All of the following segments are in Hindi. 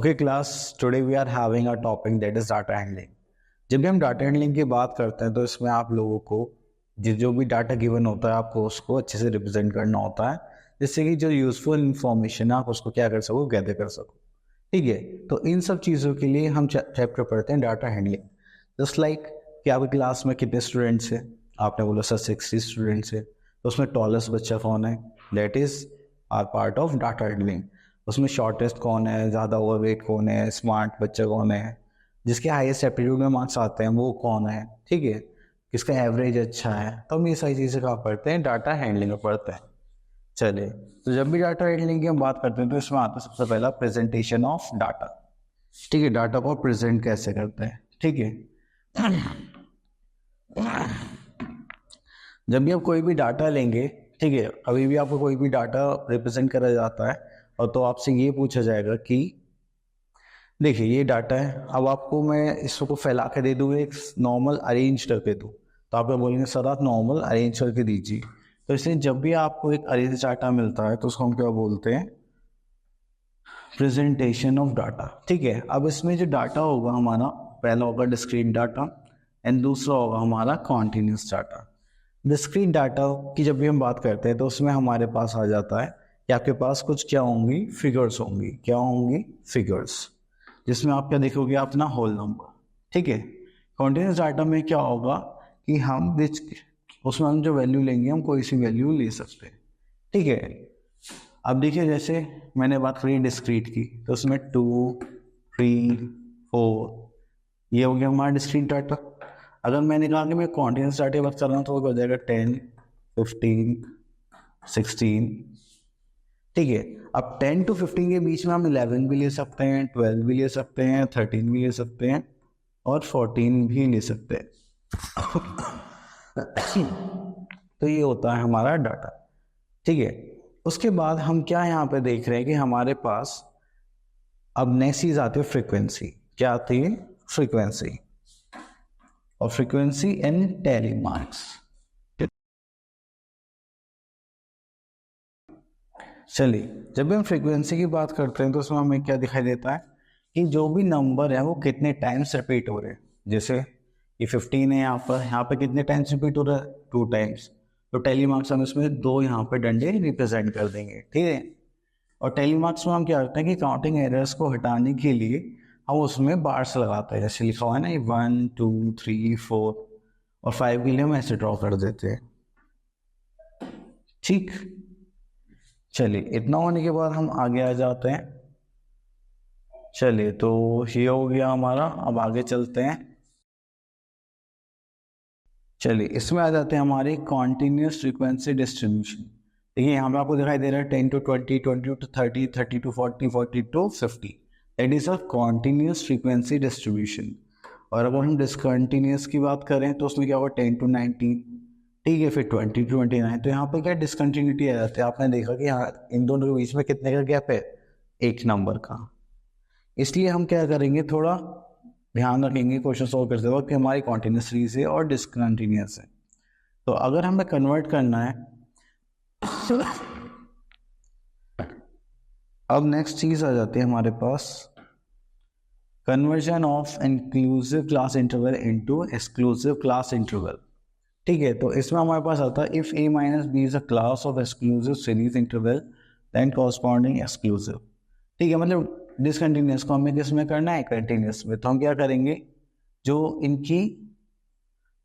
Okay class, today we are having a topic that is data handling. जब भी हम डाटा हैंडलिंग की बात करते हैं तो इसमें आप लोगों को जो भी डाटा गिवन होता है आपको उसको अच्छे से रिप्रेजेंट करना होता है, जिससे कि जो यूजफुल इंफॉर्मेशन है आप उसको क्या कर सको, गैदर कर सको। ठीक है, तो इन सब चीज़ों के लिए हम चैप्टर पढ़ते हैं डाटा हैंडलिंग। जस्ट लाइक कि आपकी क्लास में कितने स्टूडेंट्स हैं, आपने बोला सर 60 स्टूडेंट्स है, तो उसमें टॉलेस्ट बच्चा कौन है, that is our part of data handling. उसमें शॉर्टेस्ट कौन है, ज़्यादा ओवरवेट कौन है, स्मार्ट बच्चा कौन है, जिसके हाईएस्ट एप्टीट्यूड में मार्क्स आते हैं वो कौन है, ठीक है, किसका एवरेज अच्छा है। तो हम ये सारी चीज़ें कहाँ पढ़ते हैं, डाटा हैंडलिंग में पढ़ते हैं। चलिए, तो जब भी डाटा हैंडलिंग की हम बात करते हैं तो इसमें आता है सबसे पहला प्रेजेंटेशन ऑफ डाटा। ठीक है, डाटा को प्रेजेंट कैसे करते हैं। ठीक है, जब भी आप कोई भी डाटा लेंगे, ठीक है, अभी भी आपको कोई भी डाटा रिप्रेजेंट करा जाता है और तो आपसे ये पूछा जाएगा कि देखिए ये डाटा है, अब आपको मैं इसको फैला के दे दूँ, एक नॉर्मल अरेंज करके दूँ, तो आप बोलेंगे सर आप नॉर्मल अरेंज करके दीजिए। तो इसलिए जब भी आपको एक अरेंज डाटा मिलता है तो उसको हम क्या बोलते हैं, प्रेजेंटेशन ऑफ डाटा। ठीक है, अब इसमें जो डाटा होगा हमारा, पहला होगा डिस्क्रीट डाटा एंड दूसरा होगा हमारा कॉन्टिन्यूस डाटा। डिस्क्रीट डाटा की जब भी हम बात करते हैं तो उसमें हमारे पास आ जाता है कि आपके पास कुछ क्या होंगी, फिगर्स होंगी। क्या होंगी, फिगर्स, जिसमें आप क्या देखोगे, अपना होल नंबर। ठीक है, कॉन्टिन्यूस डाटा में क्या होगा कि हम उसमें हम जो वैल्यू लेंगे हम कोई सी वैल्यू ले सकते हैं। ठीक है, अब देखिए जैसे मैंने बात करी डिस्क्रीट की, तो उसमें 2, 3, 4 ये हो गया हमारा डिस्क्रीट डाटा। अगर मैंने कहा कि मैं कॉन्टिन्यूस डाटा की बात कर रहा हूँ तो वो हो जाएगा 10, 15, 16। ठीक है, अब 10 to 15 के बीच में हम 11 भी ले सकते हैं, 12 भी ले सकते हैं, 13 भी ले सकते हैं और 14 भी ले सकते हैं। तो ये होता है हमारा डाटा। ठीक है, उसके बाद हम क्या यहाँ पे देख रहे हैं कि हमारे पास अब नेक्स्ट चीज आती है फ्रीक्वेंसी। क्या आती है, फ्रीक्वेंसी, और फ्रीक्वेंसी इन टैली मार्क्स। चलिए, जब भी हम फ्रीक्वेंसी की बात करते हैं तो उसमें हमें क्या दिखाई देता है कि जो भी नंबर है वो कितने टाइम्स रिपीट हो रहे हैं। जैसे ये 15 है, यहाँ पे कितने टाइम्स रिपीट हो रहा है, 2 टाइम्स। तो टैली मार्क्स हम इसमें 2 यहाँ पे डंडे रिप्रेजेंट कर देंगे। ठीक है, और टैली मार्क्स में हम क्या करते हैं कि काउंटिंग एरर्स को हटाने के लिए हम उसमें बार्स लगाते हैं। जैसे लिखा हुआ है ना 1, 2, 3, 4 और 5 के लिए हम ऐसे ड्रॉ कर देते हैं। ठीक, चलिए इतना होने के बाद हम आगे आ जाते हैं। चलिए, तो ये हो गया हमारा, अब आगे चलते हैं। चलिए, इसमें आ जाते हैं हमारे कॉन्टिन्यूस फ्रीक्वेंसी डिस्ट्रीब्यूशन। देखिए यहाँ पे आपको दिखाई दे रहा है 10 to 20, 20 to 30, 30 to 40, 40 to 50। That is a continuous frequency distribution. और अगर हम डिसकंटिन्यूस की बात करें तो उसमें क्या होगा, 10 to 19। ठीक है, फिर 20 to 29। तो यहाँ पर क्या डिसकंटिन्यूटी आ जाती है। आपने देखा कि यहाँ इन दोनों के बीच में कितने का गैप है, 1 नंबर का। इसलिए हम क्या करेंगे, थोड़ा ध्यान रखेंगे क्वेश्चन सॉल्व करते वक्त कि हमारी कॉन्टिन्यूस सीरीज है और डिसकंटिन्यूस है। तो अगर हमें कन्वर्ट करना है, अब नेक्स्ट चीज आ जाती है हमारे पास, conversion of inclusive class interval into exclusive class interval. ठीक है, तो इसमें हमारे पास आता है if a minus b is a class of exclusive series interval then corresponding exclusive. ठीक है, मतलब डिसकंटिन्यूस को हमें किस में करना है, कंटिन्यूस में। तो हम क्या करेंगे, जो इनकी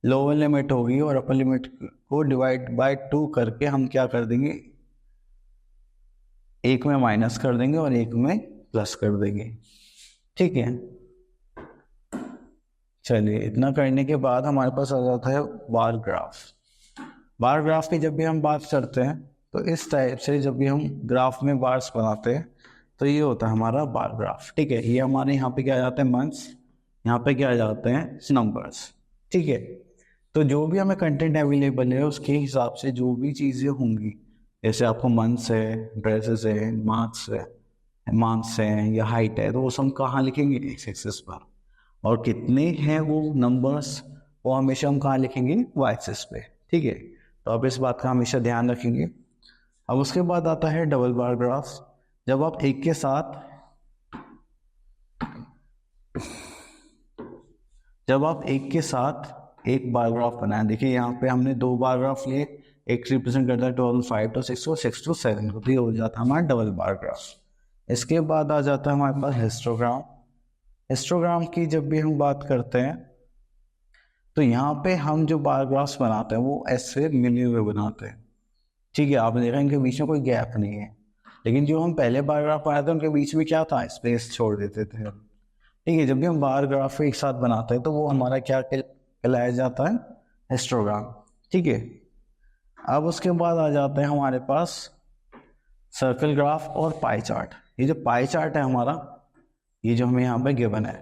लोअर लिमिट होगी और अपर लिमिट को डिवाइड बाय 2 करके हम क्या कर देंगे, एक में माइनस कर देंगे और एक में प्लस कर देंगे। ठीक है, चलिए इतना करने के बाद हमारे पास आ जाता है बार ग्राफ। बार ग्राफ की जब भी हम बात करते हैं तो इस टाइप से जब भी हम ग्राफ में बार्स बनाते हैं तो ये होता है हमारा बार ग्राफ। ठीक है, ये हमारे यहाँ पे क्या आ जाते हैं, मंथ्स, यहाँ पे क्या आ जाते हैं, नंबर्स। ठीक है, तो जो भी हमें कंटेंट अवेलेबल है उसके हिसाब से जो भी चीज़ें होंगी, जैसे आपको मंथ्स है, ड्रेसेस है, मार्क्स है या हाइट है, तो वो सब कहाँ लिखेंगे, एक्स एक्सिस पर। और कितने हैं वो नंबर्स, वो हमेशा हम कहाँ लिखेंगे, वाई एक्सिस पे। ठीक है, तो आप इस बात का हमेशा ध्यान रखेंगे। अब उसके बाद आता है डबल बार ग्राफ। जब आप एक के साथ जब आप एक के साथ एक बार ग्राफ बनाएं, देखिए यहाँ पे हमने 2 बार ग्राफ लिए, एक रिप्रेजेंट करता है 12 5 to 6 को, 6 to 7 को, तो ये हो जाता है हमारा डबल बार ग्राफ। इसके बाद आ जाता है हमारे पास हिस्टोग्राम। हिस्टोग्राम की जब भी हम बात करते हैं तो यहाँ पे हम जो बार ग्राफ्स बनाते हैं वो ऐसे मिले हुए बनाते हैं, ठीक है। आपने देखा इनके बीच में कोई गैप नहीं है, लेकिन जो हम पहले बार ग्राफ बनाते थे उनके बीच में क्या था, स्पेस छोड़ देते थे, ठीक है। जब भी हम बार ग्राफ एक साथ बनाते हैं तो वो हमारा क्या कहलाया जाता है, हिस्टोग्राम, ठीक है। अब उसके बाद आ जाते हैं हमारे पास सर्कल ग्राफ और पाई चार्ट। ये जो पाई चार्ट है हमारा, ये जो हमें यहाँ पे गिवन है,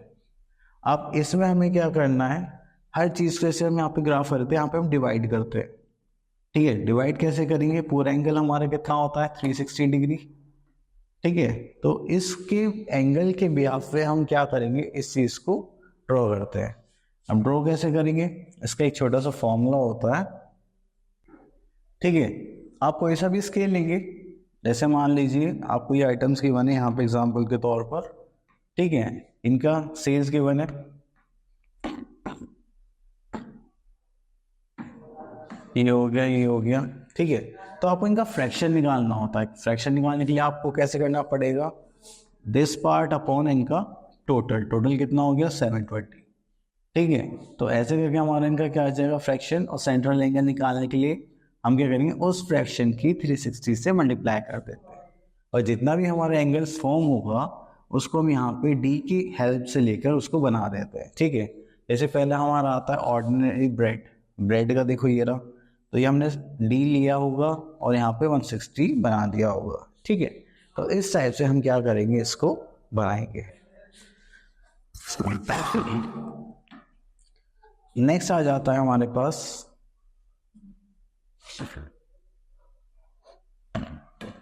अब इसमें हमें क्या करना है, हर चीज़ को जैसे हम यहाँ पे ग्राफ करते हैं, यहाँ पे हम डिवाइड करते हैं, ठीक है। डिवाइड कैसे करेंगे, पूरा एंगल हमारा कितना होता है 360 डिग्री, ठीक है। तो इसके एंगल के बिहाफ पे हम क्या करेंगे, इस चीज़ को ड्रॉ करते हैं। अब ड्रॉ कैसे करेंगे, इसका एक छोटा सा फॉर्मूला होता है, ठीक है। आप कोई सा भी स्केल लेंगे, जैसे मान लीजिए आपको ये आइटम्स की बने यहाँ पे एग्जांपल के तौर पर, ठीक है, इनका सेल्स गिवन है, ये हो गया, ये हो गया, ठीक है। तो आपको इनका फ्रैक्शन निकालना होता है। फ्रैक्शन निकालने के लिए आपको कैसे करना पड़ेगा, दिस पार्ट अपॉन इनका टोटल, टोटल कितना हो गया 720, ठीक है। तो ऐसे करके हमारा इनका क्या आ जाएगा फ्रैक्शन, और सेंट्रल एंगल निकालने के लिए हम क्या करेंगे, उस फ्रैक्शन की 360 से मल्टीप्लाई कर देते हैं, और जितना भी हमारा एंगल्स फॉर्म होगा उसको हम यहाँ पे डी की हेल्प से लेकर उसको बना देते हैं, ठीक है। जैसे पहले हमारा आता है ऑर्डिनरी ब्रेड, ब्रेड का देखो ये रहा, तो ये हमने डी लिया होगा और यहाँ पे 160 बना दिया होगा, ठीक है। तो इस टाइप से हम क्या करेंगे, इसको बनाएंगे। नेक्स्ट आ जाता है हमारे पास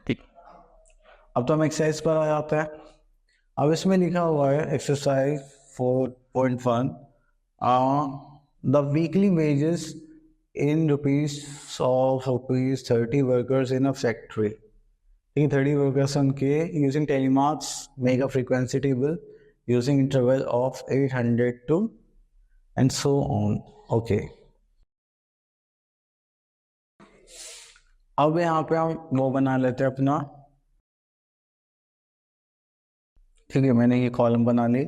ठीक, अब तो हम एक्सरसाइज पर आ जाते हैं। अब इसमें लिखा हुआ है exercise 4.1, the weekly wages in rupees of rupees 30 workers in a factory, ठीक है। 30 workers उनके using telemarks make a frequency table using interval of 800 to and so on, okay। अब यहाँ पे हम वो बना लेते हैं अपना, ठीक है। मैंने ये कॉलम बना ली,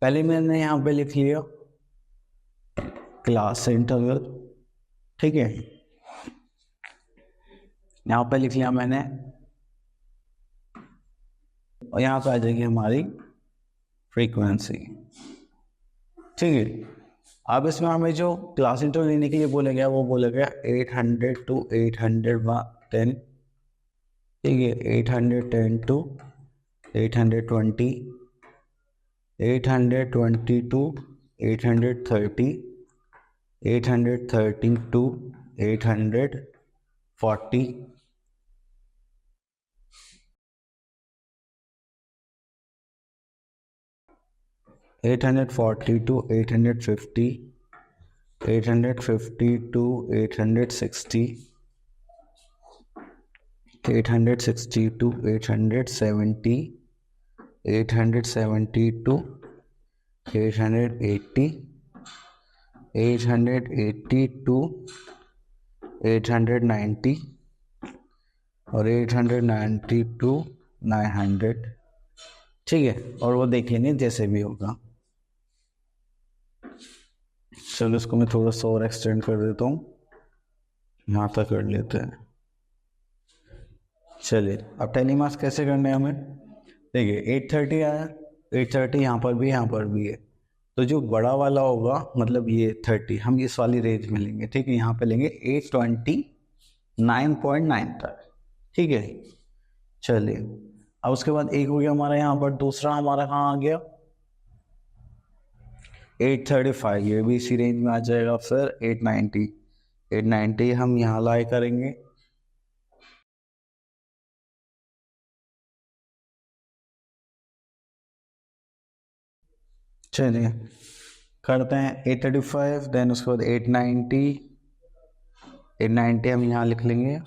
पहले मैंने यहाँ पे लिख लिया क्लास इंटरवल, ठीक है। यहाँ पे लिख लिया मैंने, और यहाँ पे आ जाएगी हमारी फ्रीक्वेंसी, ठीक है। अब इसमें हमें जो क्लास इंटरवल लेने के लिए बोला गया वो बोला गया 800 to 810, ठीक है। 810 to 820, 820 to 830, 830 to 840, 840 to 850, 850 to 860, 860 to 870, 870 to 880, 880 to 890, और 890 to 900, ठीक है। और वो देख लेंगे जैसे भी होगा। चलो इसको मैं थोड़ा सा और एक्सटेंड कर देता हूँ, यहाँ तक कर लेते हैं। चलिए अब टेलीमार्क्स कैसे करने हैं हमें, देखिए 830 आया, 830 यहाँ पर भी है, तो जो बड़ा वाला होगा मतलब ये 30 हम इस वाली रेंज में लेंगे, ठीक है। यहाँ पे लेंगे 829.9 तक, ठीक है। चलिए अब उसके बाद एक हो गया हमारा, यहाँ पर दूसरा हमारा कहाँ आ गया 835, ये भी इसी रेंज में आ जाएगा। फिर 890 हम यहाँ लाई करेंगे, चलिए करते हैं 835, देन उसके बाद 890 हम यहाँ लिख लेंगे,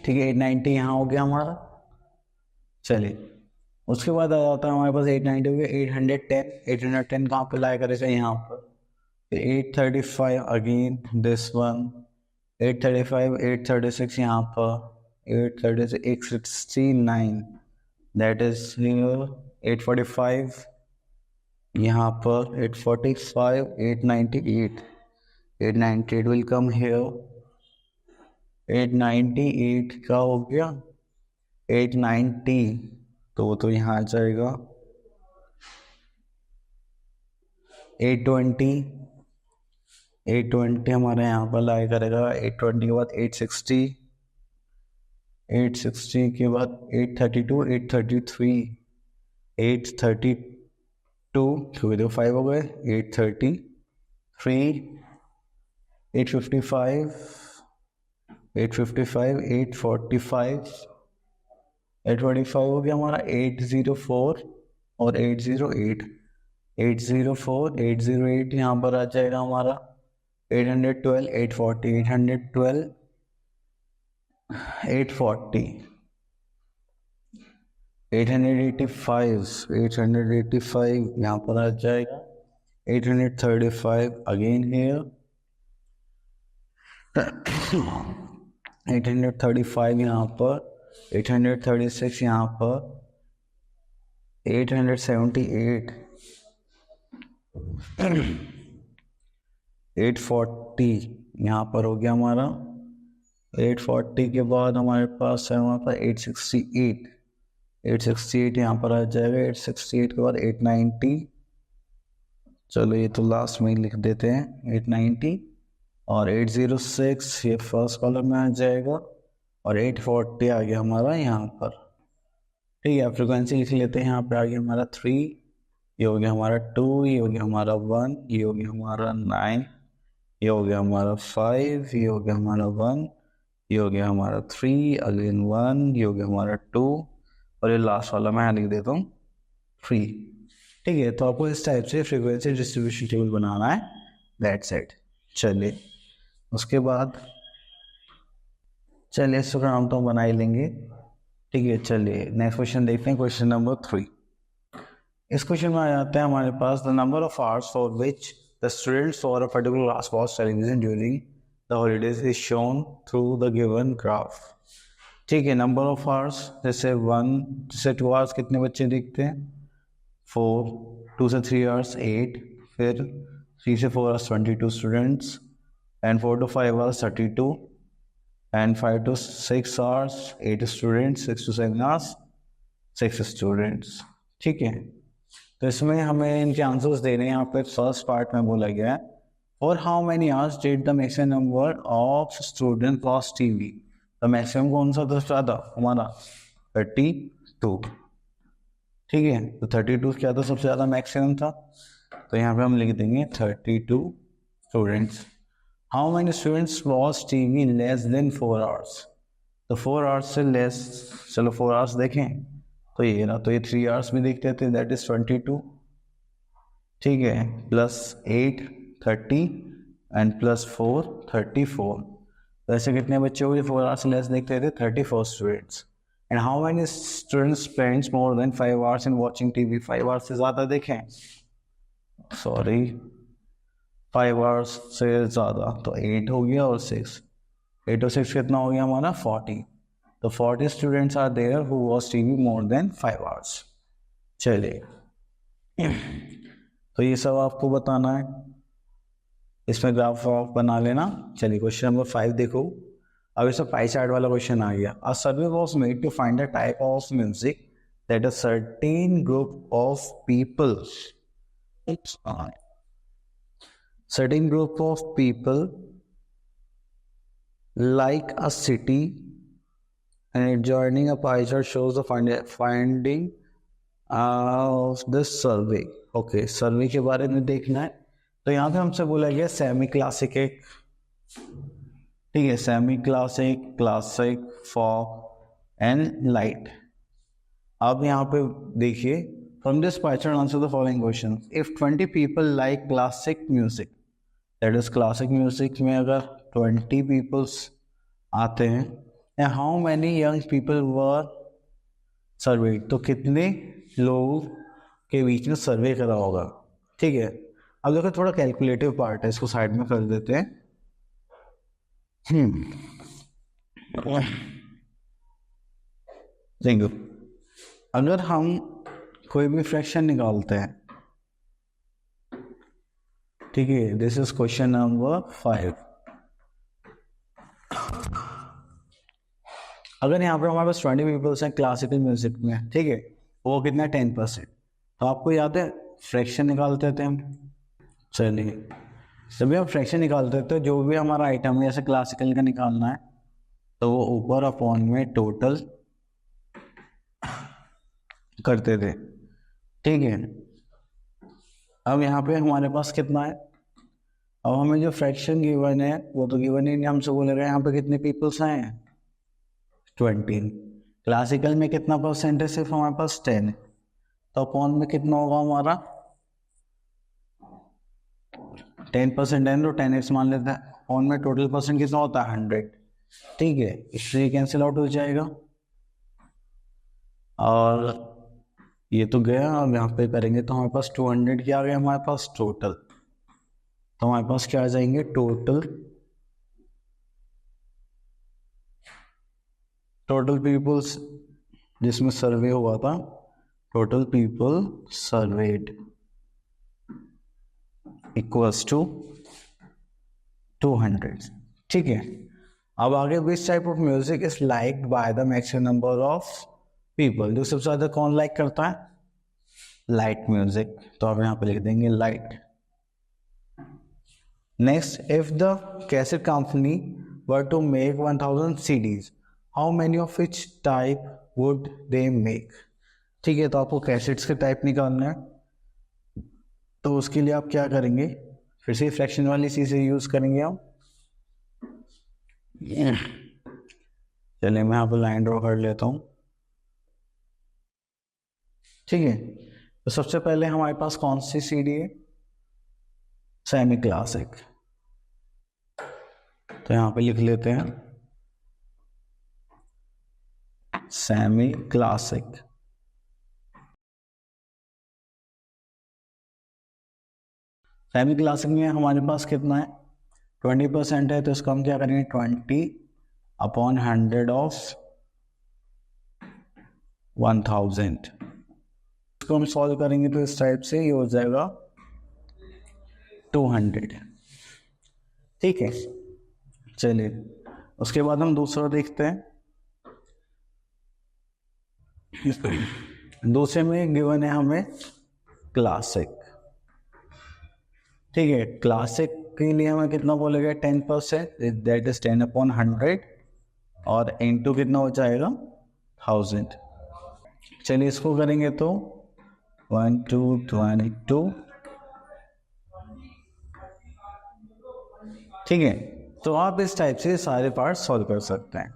ठीक है। 890 यहाँ हो गया हमारा, चलिए उसके बाद आ जाता है हमारे पास 890 हो गया 810 कहाँ पे लाया करेगा यहाँ पर 835 अगेन दिस वन 835 836 यहाँ पर 836 869 दैट इज हियर 845 यहाँ पर 845 898 898 विल कम हियर 898 का हो गया 890 तो वो तो यहाँ आ जाएगा 820 हमारे यहाँ पर लाया करेगा 820 के बाद 860 के बाद 832 833 क्योंकि तो 5 हो गए 833 855 845 हो गया हमारा 804 और 808 यहाँ पर आ जाएगा हमारा 812 840 885 यहाँ पर आ जाएगा 835 अगेन हियर 835 यहाँ पर 836 यहाँ पर 878 840 यहाँ पर हो गया हमारा 840 के बाद हमारे पास है हमारे पास 868 यहाँ पर आ जाएगा 868 के बाद 890 चलो ये तो लास्ट में ही लिख देते हैं 890 और 806 ये फर्स्ट कॉलम में आ जाएगा और 840 आ गया हमारा यहाँ पर ठीक है फ्रिक्वेंसी लिख लेते हैं यहाँ पे आ गया हमारा 3 ये हो गया हमारा 2 ये हो गया हमारा 1 ये हो गया हमारा 9 ये हो गया हमारा 5 ये हो गया हमारा 1 ये हो गया हमारा 3 अगेन 1 ये हो गया हमारा 2 और ये लास्ट वाला मैं लिख देता हूँ 3 ठीक है। तो आपको इस टाइप से फ्रीक्वेंसी डिस्ट्रीब्यूशन टेबल बनाना है दैट्स इट। चलिए उसके बाद चलिए इसको हम तो बना ही लेंगे ठीक है। चलिए नेक्स्ट क्वेश्चन देखते हैं क्वेश्चन नंबर 3। इस क्वेश्चन में आ जाता है हमारे पास the number of hours for which the students for a particular class watch television during the holidays is shown through the given graph. ठीक है नंबर ऑफ आवर्स जैसे 2 आवर्स कितने बच्चे देखते हैं 4 2 से 3 आवर्स 8 फिर 3 से 4 hours 22 students and 4 to 5 hours 32 and 5 to 6 hours 8 students 6 to 7 hours 6 students ठीक है। तो इसमें हमें इनके आंसर्स देने हैं यहाँ पे फर्स्ट पार्ट में बोला गया है और how many hours did the maximum number of student watch TV. तो मैक्सिमम कौन सा था ज़्यादा हमारा 32 ठीक है। तो 32 क्या था सबसे ज़्यादा मैक्सिमम था तो यहाँ पे हम लिख देंगे 32 students. How many students watch TV less than 4 hours. तो 4 आवर्स से लेस चलो 4 आवर्स देखें तो ये ना तो ये 3 आवर्स में देखते थे दैट इज 22 ठीक है प्लस 8 30 एंड प्लस 4 34। तो ऐसे कितने बच्चे हो गए 4 आवर्स से लेस देखते थे 34 students. And how many students spends more than 5 hours in watching TV. 5 hours से ज़्यादा देखें 5 आवर्स से ज़्यादा तो 8 हो गया और 6 8 और 6 कितना हो गया हमारा 40। तो 40 students are there who watch TV more than 5 hours. चलिए तो ये सब आपको बताना है इसमें ग्राफ ऑफ बना लेना। चलिए क्वेश्चन नंबर 5 देखो अब इसमें पाई चार्ट वाला क्वेश्चन आ गया। A survey was made to find the type of music that a certain group of people certain group of people like a city and joining a pie chart shows the finding of this survey। okay सर्वे के बारे में देखना है तो यहाँ पे हमसे बोला गया सेमी क्लासिक एक ठीक है semi classic classic fog and light. अब यहाँ पे देखिए from this pie chart answer the following questions। if 20 people like classic music that is classic music में अगर 20 पीपल्स आते हैं and how many young people were survey, तो कितने लोगों के बीच में सर्वे करा होगा। ठीक है, अब देखो थोड़ा कैलकुलेटिव पार्ट है, इसको साइड में कर देते हैं। देखो, अगर हम कोई भी फ्रैक्शन निकालते हैं, ठीक है, दिस इज क्वेश्चन नंबर 5। अगर यहाँ पर हमारे पास 20 पीपल्स हैं क्लासिकल म्यूजिक में, ठीक है, वो कितना 10%, तो आपको याद है फ्रैक्शन निकालते थे हम। चलिए, जब भी हम फ्रैक्शन निकालते थे, जो भी हमारा आइटम है जैसे क्लासिकल का निकालना है, तो वो ऊपर अपॉन में टोटल करते थे। ठीक है, अब यहाँ पे हमारे पास कितना है, अब हमें जो फ्रैक्शन गिवन है वो तो गिवन ही नहीं, हमसे बोल रहे हैं यहाँ पे कितने पीपल्स आए हैं 20। क्लासिकल में कितना परसेंट है, सिर्फ हमारे पास 10 है, तो अपॉन में कितना होगा हमारा 10% है, तो 10x मान लेते हैं। अपॉन में टोटल परसेंट कितना होता है 100। ठीक है, इससे कैंसिल आउट हो जाएगा और ये तो गया। अब यहाँ पे करेंगे तो हमारे पास 200 क्या आ गया हमारे पास टोटल, तो हमारे पास क्या आ जाएंगे टोटल पीपल्स जिसमें सर्वे हुआ था, total people surveyed equals to 200। ठीक है, अब आगे which type of music is liked by the maximum number of people, जो सबसे ज्यादा कौन लाइक करता है, लाइट म्यूजिक, तो आप यहाँ पे लिख देंगे light. Next, if the cassette company were to make 1000 CDs, how many of which type would they make. ठीक है, तो आपको कैसेट्स के टाइप निकालना है, तो उसके लिए आप क्या करेंगे, फिर से फ्रैक्शन वाली चीजें यूज करेंगे हम। चलिए मैं यहाँ पर लाइन ड्रॉ कर लेता हूँ। ठीक है, तो सबसे पहले हमारे पास कौन सी सीडी है, सेमी क्लासिक, तो यहाँ पे लिख लेते हैं सेमी क्लासिक। सेमी क्लासिक में हमारे पास कितना है 20% है, तो इसको हम क्या करेंगे 20/100 ऑफ 1000। इसको हम सॉल्व करेंगे तो इस टाइप से ये हो जाएगा 200। ठीक है, चलिए उसके बाद हम दूसरा देखते हैं। दूसरे में गिवन है हमें क्लासिक। ठीक है, क्लासिक के लिए हमें कितना बोलेगा 10%, दैट इज 10/100 और इनटू कितना हो जाएगा 1000। चलिए इसको करेंगे तो 1 2 22। ठीक है, तो आप इस टाइप से सारे पार्ट सॉल्व कर सकते हैं।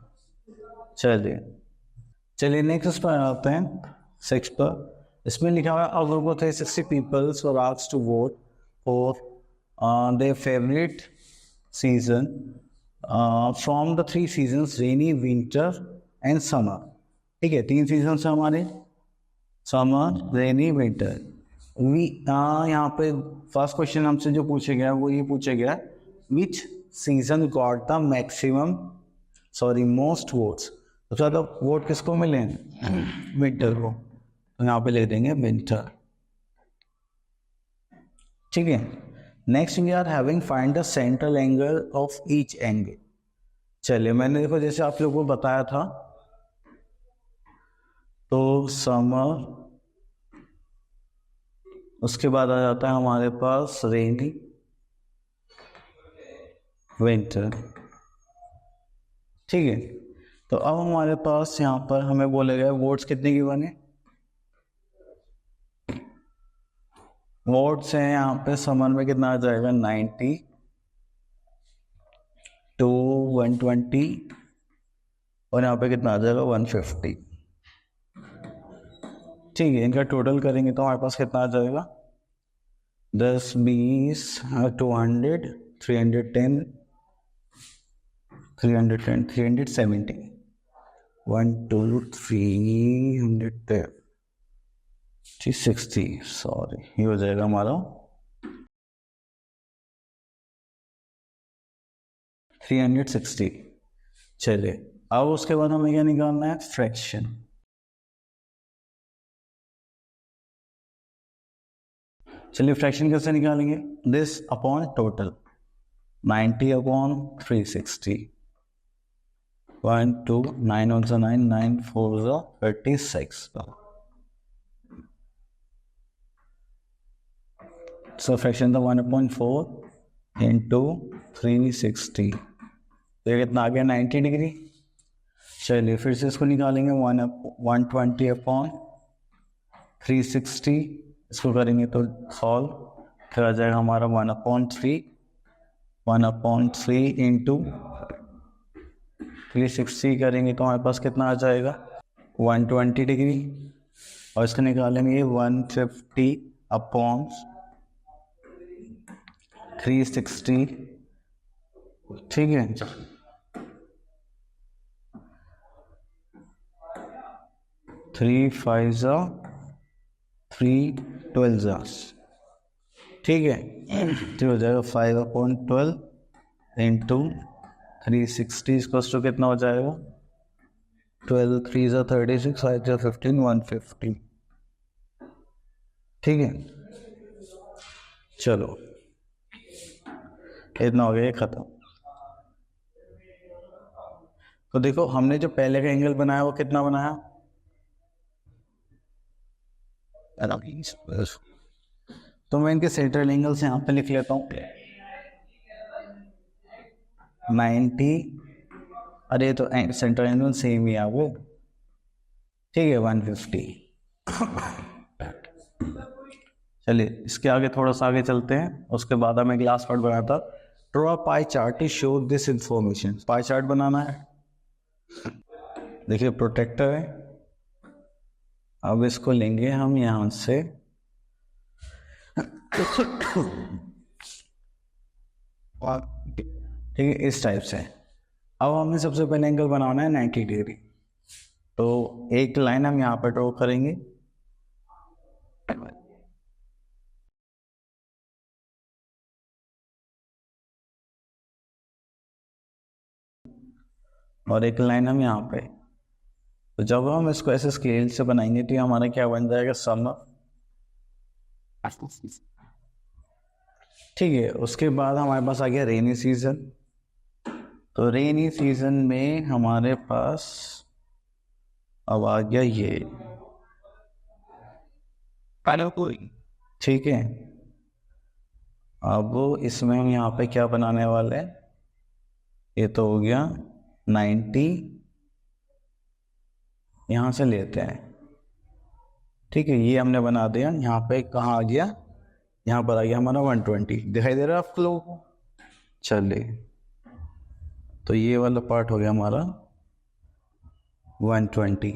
चलिए नेक्स्ट पर आते हैं 6 पर। इसमें लिखा हुआ है अगर वो 360 peoples were asked to vote for their favorite season from the 3 seasons rainy, winter and summer. ठीक है, 3 सीजन है हमारे, समर, रेनी, विंटर। यहाँ पे फर्स्ट क्वेश्चन हमसे जो पूछा गया वो ये पूछा गया विच season got the maximum most votes, सबसे ज़्यादा वोट किसको मिले हैं विंटर को, तो यहाँ पे लिख देंगे विंटर। ठीक है, next we are having find the central angle of each angle. चलिए मैंने देखो जैसे आप लोगों को बताया था, तो समर, उसके बाद आ जाता है हमारे पास रेनी, विंटर। ठीक है, तो अब हमारे पास यहाँ पर हमें बोले गए वोट्स कितने की बने, वोट्स हैं यहाँ पे समर में कितना आ जाएगा 90 to 120 और यहाँ पे कितना आ जाएगा 150। ठीक है, इनका टोटल करेंगे तो हमारे पास कितना आ जाएगा 10 20 200 310 370। 360, सॉरी, ये हो जाएगा हमारा 360। चलिए अब उसके बाद हमें क्या निकालना है, फ्रैक्शन। चलिए फ्रैक्शन कैसे निकालेंगे, this upon total 90 upon 360, 1 2 9 1 9 9 4 36। So fraction था 1/4 इंटू 360, तो ये कितना आ गया 90 डिग्री। चलिए फिर से इसको निकालेंगे 120 अपॉन 360, इसको करेंगे तो सॉल्व, फिर आ जाएगा हमारा 1/3 इंटू 360 करेंगे तो हमारे पास कितना आ जाएगा 120 डिग्री। और इसको निकालेंगे 150 अपॉन 360, ठीक है। 3 5 3 12, ठीक है। तो हो जाएगा 5/12 इंटू 360 इसको कितना हो जाएगा 12 3 36 5 15 150, ठीक है। चलो इतना हो गया ये खत्म। तो देखो हमने जो पहले का एंगल बनाया वो कितना बनाया, तो मैं इनके सेंट्रल एंगल से यहाँ पे लिख लेता हूँ 90, अरे तो सेंट्रल एंगल सेम ही है वो, ठीक है 150। चलिए इसके आगे थोड़ा सा आगे चलते हैं, उसके बाद हमें ग्लास पार्ट बनाया था। Draw pie chart to show this information, pie chart बनाना है। देखिए प्रोटेक्टर है, अब इसको लेंगे हम यहां से ठीक है इस टाइप से। अब हमें सबसे पहले एंगल बनाना है 90 डिग्री, तो एक लाइन हम यहाँ पर ड्रॉ करेंगे, और एक लाइन हम यहाँ पे। तो जब हम इसको ऐसे स्केल से बनाएंगे तो हमारा क्या बन जाएगा सम, ठीक है। उसके बाद हमारे पास आ गया रेनी सीजन, तो रेनी सीजन में हमारे पास अब आ गया ये, ठीक है। अब इसमें हम यहाँ पे क्या बनाने वाले हैं, ये तो हो गया 90, यहाँ से लेते हैं, ठीक है। ये हमने बना दिया, यहाँ पे कहाँ आ गया, यहाँ पर आ गया हमारा 120, दिखाई दे रहा है आप लोगों को। चलिए तो ये वाला पार्ट हो गया हमारा 120,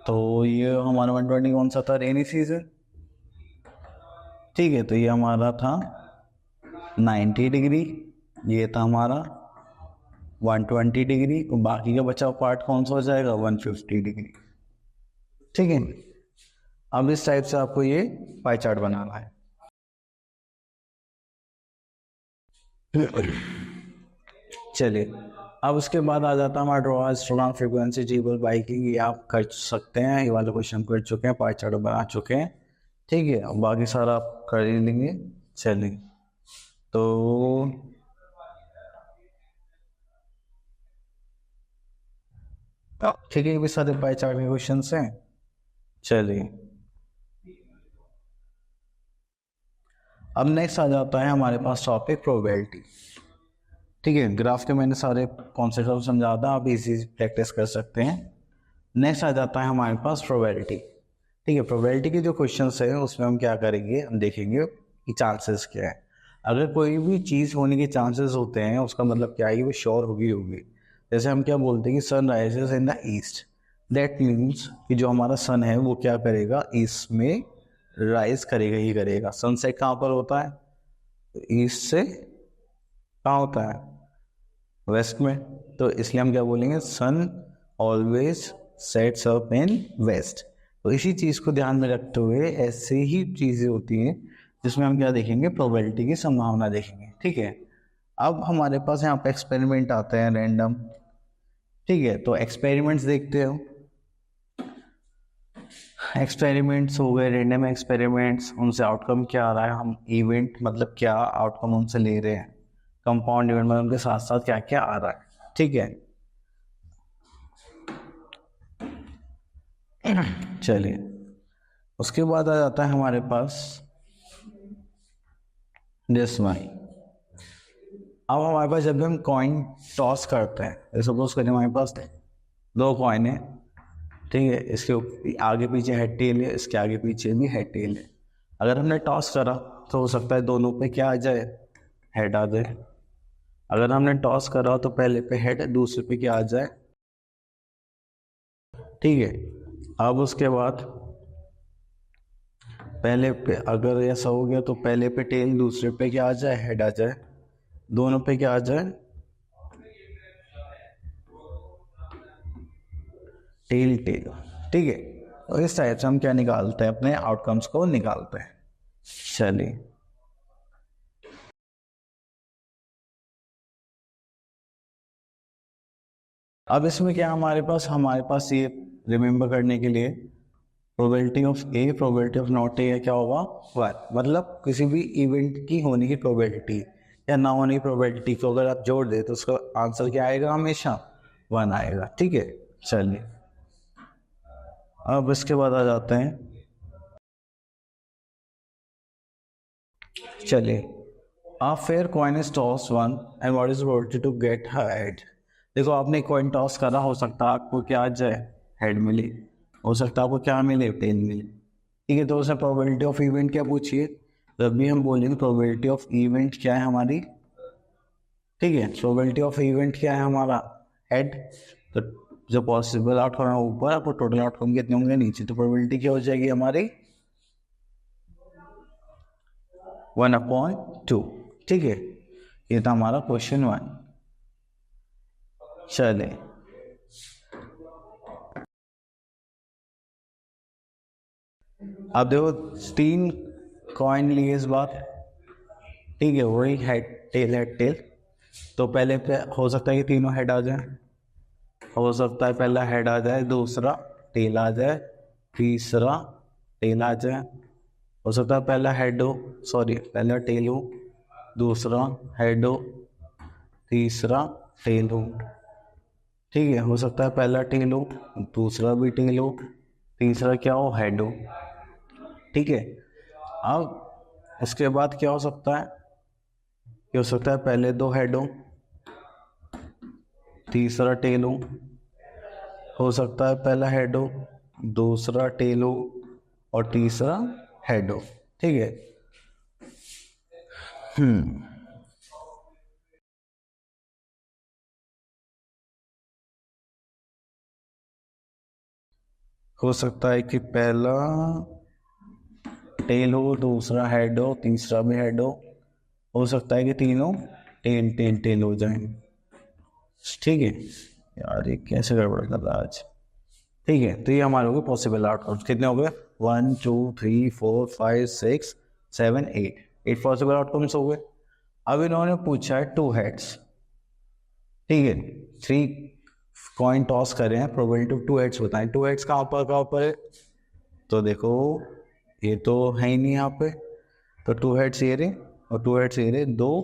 तो ये हमारा 120 कौन सा था, रेनी सीजन, ठीक है। तो ये हमारा था 90 डिग्री, ये था हमारा 120 डिग्री, तो बाकी का बचा पार्ट कौन सा हो जाएगा 150 डिग्री, ठीक है। अब इस टाइप से आपको ये पाई चार्ट बनाना है। चलिए अब उसके बाद आ जाता है हमारा draw histogram frequency table by की, ये आप कर सकते हैं, ये वाला क्वेश्चन कर चुके हैं, पाई चार्ट बना चुके हैं, ठीक है। अब बाकी सारा आप कर ही लेंगे। चलिए तो ठीक है, ये भी सारे पाई चार्ट के क्वेश्चन हैं। चलिए अब नेक्स्ट आ जाता है हमारे पास टॉपिक प्रोबेबिलिटी, ठीक है। ग्राफ के मैंने सारे कॉन्सेप्ट समझा था, आप इजी प्रैक्टिस कर सकते हैं। नेक्स्ट आ जाता है हमारे पास प्रोबेबिलिटी, ठीक है। प्रोबेबिलिटी के जो क्वेश्चंस हैं उसमें हम क्या करेंगे, हम देखेंगे कि चांसेस क्या है। अगर कोई भी चीज़ होने के चांसेस होते हैं उसका मतलब क्या है कि वो श्योर होगी। जैसे हम क्या बोलते हैं कि sun rises in the east, that means कि जो हमारा सन है वो क्या करेगा, ईस्ट में राइज करेगा ही करेगा। सनसेट कहाँ पर होता है, ईस्ट से कहाँ होता है, वेस्ट में, तो इसलिए हम क्या बोलेंगे sun always sets up in west. तो इसी चीज़ को ध्यान में रखते हुए ऐसे ही चीज़ें होती हैं जिसमें हम क्या देखेंगे, प्रोबेबिलिटी की संभावना देखेंगे। ठीक है, अब हमारे पास यहाँ पे एक्सपेरिमेंट आते हैं रैंडम। ठीक है, तो एक्सपेरिमेंट्स देखते हो। एक्सपेरिमेंट्स हो गए, रैंडम एक्सपेरिमेंट्स, उनसे आउटकम क्या आ रहा है, हम इवेंट मतलब क्या आउटकम उनसे ले रहे हैं, कंपाउंड इवेंट मतलब उनके साथ साथ क्या क्या आ रहा है। ठीक है, चलिए उसके बाद आ जाता है हमारे पास दिस वाई। अब हमारे पास जब भी हम कॉइन टॉस करते हैं, सपोज करें हमारे पास दो कॉइन है। ठीक है, इसके आगे पीछे हेड टेल है, इसके आगे पीछे भी हेड टेल है। अगर हमने टॉस करा तो हो सकता है दोनों पे क्या आ जाए, हेड आ जाए। अगर हमने टॉस करा तो पहले पे हेड, दूसरे पे क्या आ जाए, ठीक है। अब उसके बाद पहले पे अगर ऐसा हो गया तो पहले पे टेल, दूसरे पे क्या आ जाए, हेड आ जाए। दोनों पे क्या आ जाए, टेल टेल। ठीक है, तो इस टाइप से हम क्या निकालते हैं, अपने आउटकम्स को निकालते हैं। चलिए अब इसमें क्या हमारे पास ये रिमेंबर करने के लिए probability of A, probability of not a क्या होगा, वन। मतलब किसी भी इवेंट की होने की प्रोबेबिलिटी या ना होने की प्रोबेबिलिटी को अगर आप जोड़ दे तो उसका आंसर क्या आएगा, हमेशा वन आएगा। ठीक है, चलिए अब इसके बाद आ जाते हैं, चलिए A fair coin is tossed one and what is probability to get head? देखो आपने कॉइन टॉस करा, हो सकता है आपको क्या आ जाए, हेड मिले, हो सकता है आपको क्या मिले, टेल मिले। ठीक है, तो उसने प्रोबेबिलिटी ऑफ इवेंट क्या पूछी है, जब भी हम बोलेंगे प्रोबेबिलिटी ऑफ इवेंट क्या है हमारी। ठीक है, प्रोबेबिलिटी ऑफ इवेंट क्या है हमारा, हेड। तो जो पॉसिबल आउटकम है ऊपर, आपको टोटल आउटकम कितने होंगे नीचे, तो प्रोबेबिलिटी क्या हो जाएगी हमारी 1/2। ठीक है, ये था हमारा क्वेश्चन वन। चले अब देखो, तीन कॉइन लिए इस बार। ठीक है, वही हेड टेल। तो पहले पे हो सकता है कि तीनों हेड आ जाए, हो सकता है पहला हेड आ जाए, दूसरा टेल आ जाए, तीसरा टेल आ जाए। हो सकता है पहला हेड हो, सॉरी पहला टेल हो, दूसरा हेड हो, तीसरा टेल हो। ठीक है, हो सकता है पहला टेल हो, दूसरा भी टेल हो, तीसरा क्या हो, हेड हो। ठीक है, अब इसके बाद क्या हो सकता है, ये हो सकता है पहले दो हेड हो, तीसरा टेल हो सकता है पहला हेड हो, दूसरा टेल हो और तीसरा हेड हो। ठीक है, हो सकता है कि पहला टेल हो, दूसरा हेड हो, तीसरा भी हेड हो सकता है कि तीनों टेल टेल टेल हो जाएं। ठीक है यार, ये कैसे गड़बड़ कर रहा है आज। ठीक है, तो ये हमारे हो गए पॉसिबल आउटकम्स, कितने हो गए, 1 2 3 4 5 6 7 8, 8 पॉसिबल आउटकम्स हो गए। अब इन्होंने पूछा है टू हेड्स। ठीक है, थ्री कॉइन टॉस करें हैं, प्रोबेबिलिटी ऑफ टू हेड्स बताएं, टू हेड्स कहाँ पर है, तो देखो ये तो है ही नहीं यहाँ पे, तो टू हेड्स ये रहे और टू हेड्स ये रहे, दो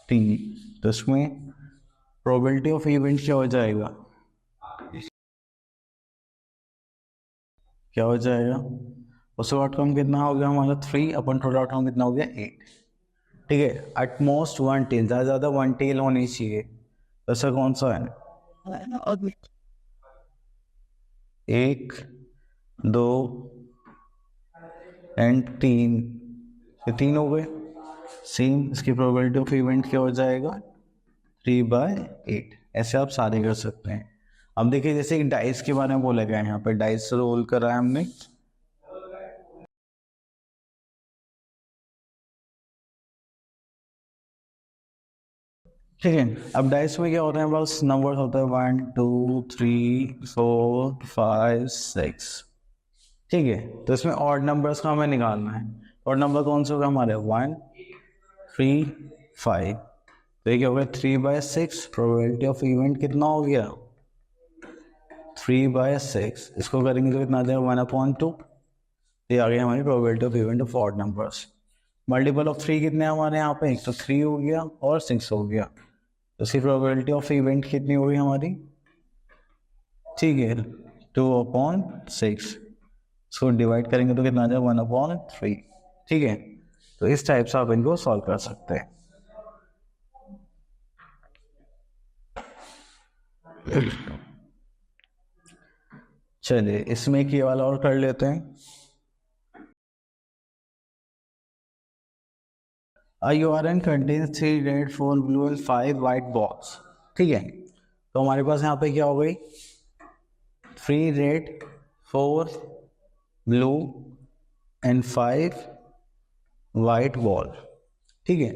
तीन। तो इसमें प्रोबेबिलिटी ऑफ इवेंट क्या हो जाएगा, क्या हो जाएगा, उसका आउटकम कितना हो गया हमारा 3 अपन टोटल आउटकम कितना हो गया 8। ठीक है, एटमोस्ट वन टेल, ज़्यादा ज़्यादा वन टेल होनी चाहिए, तो ऐसा कौन सा है, एक, दो एंड तीन, ये तीन हो गए। सेम इसकी प्रोबेबिलिटी ऑफ इवेंट क्या हो जाएगा 3/8। ऐसे आप सारे कर सकते हैं। अब देखिए जैसे एक डाइस के बारे में बोला गया है, यहाँ पे डाइस रोल करा है हमने, ठीक है। अब डाइस में क्या होता है, बस नंबर होते हैं 1 2 3 4 5 6। ठीक है, तो इसमें ऑड नंबर्स का हमें निकालना है। ऑड नंबर कौन से होगा हमारे, 1 3 5। तो ये क्या हो गया 3/6। प्रोबेबिलिटी ऑफ इवेंट कितना हो गया 3/6। इसको करेंगे तो कितना आ जाएगा 1/2। ये आ गया हमारी probability of event of odd numbers. Multiple of 3 कितने हमारे यहाँ पे, एक तो 3 हो गया और 6 हो गया। तो इसकी प्रोबेबिलिटी ऑफ इवेंट कितनी होगी हमारी, ठीक है 2/6। इसको डिवाइड करेंगे तो कितना आ जाएगा 1/3। ठीक है, तो इस टाइप से आप इनको सॉल्व कर सकते हैं। चलिए इसमें एक ये वाला और कर लेते हैं। A URN contains 3 red, 4 blue and 5 white balls। ठीक है, तो हमारे पास यहाँ पे क्या हो गई 3 red 4 blue and 5 white ball. ठीक है,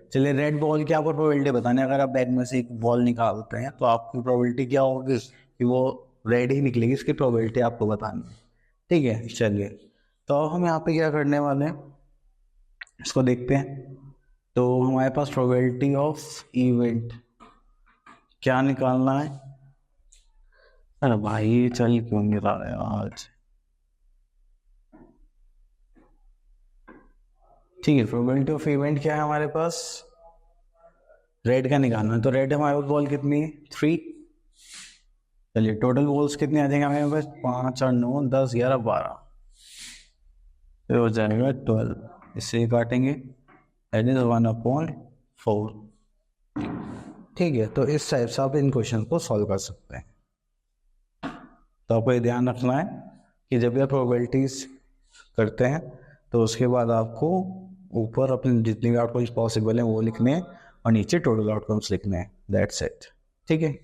चलिए रेड बॉल की आपको प्रोबेबिलिटी बताने, अगर आप बैग में से एक बॉल निकालते हैं तो आपकी प्रोबेबिलिटी क्या होगी कि वो रेड ही निकलेगी, इसकी प्रोबेबिलिटी आपको बतानी है। ठीक है, चलिए तो हम यहाँ पे क्या करने वाले हैं, इसको देखते हैं। तो हमारे पास प्रोबेबिलिटी ऑफ इवेंट क्या निकालना है। अरे भाई चल क्यों नहीं रहा है आज। ठीक है, प्रोबेबिलिटी ऑफ इवेंट क्या है हमारे पास, रेड का निकालना है। तो रेड हमारे पास बॉल कितनी है 3। चलिए टोटल बॉल्स कितने आ जाएंगे हमारे पास, 5 और 9 10 11 12। तो हो जाएगा 12। इससे काटेंगे, दैट इज 1/4। ठीक है, तो इस टाइप से आप इन क्वेश्चन को सॉल्व कर सकते हैं। तो आपको ये ध्यान रखना है कि जब भी आप प्रोबेबिलिटीज करते हैं तो उसके बाद आपको ऊपर अपने जितने भी आउटकम्स पॉसिबल हैं वो लिखने हैं और नीचे टोटल आउटकम्स लिखने हैं। That's it. ठीक है।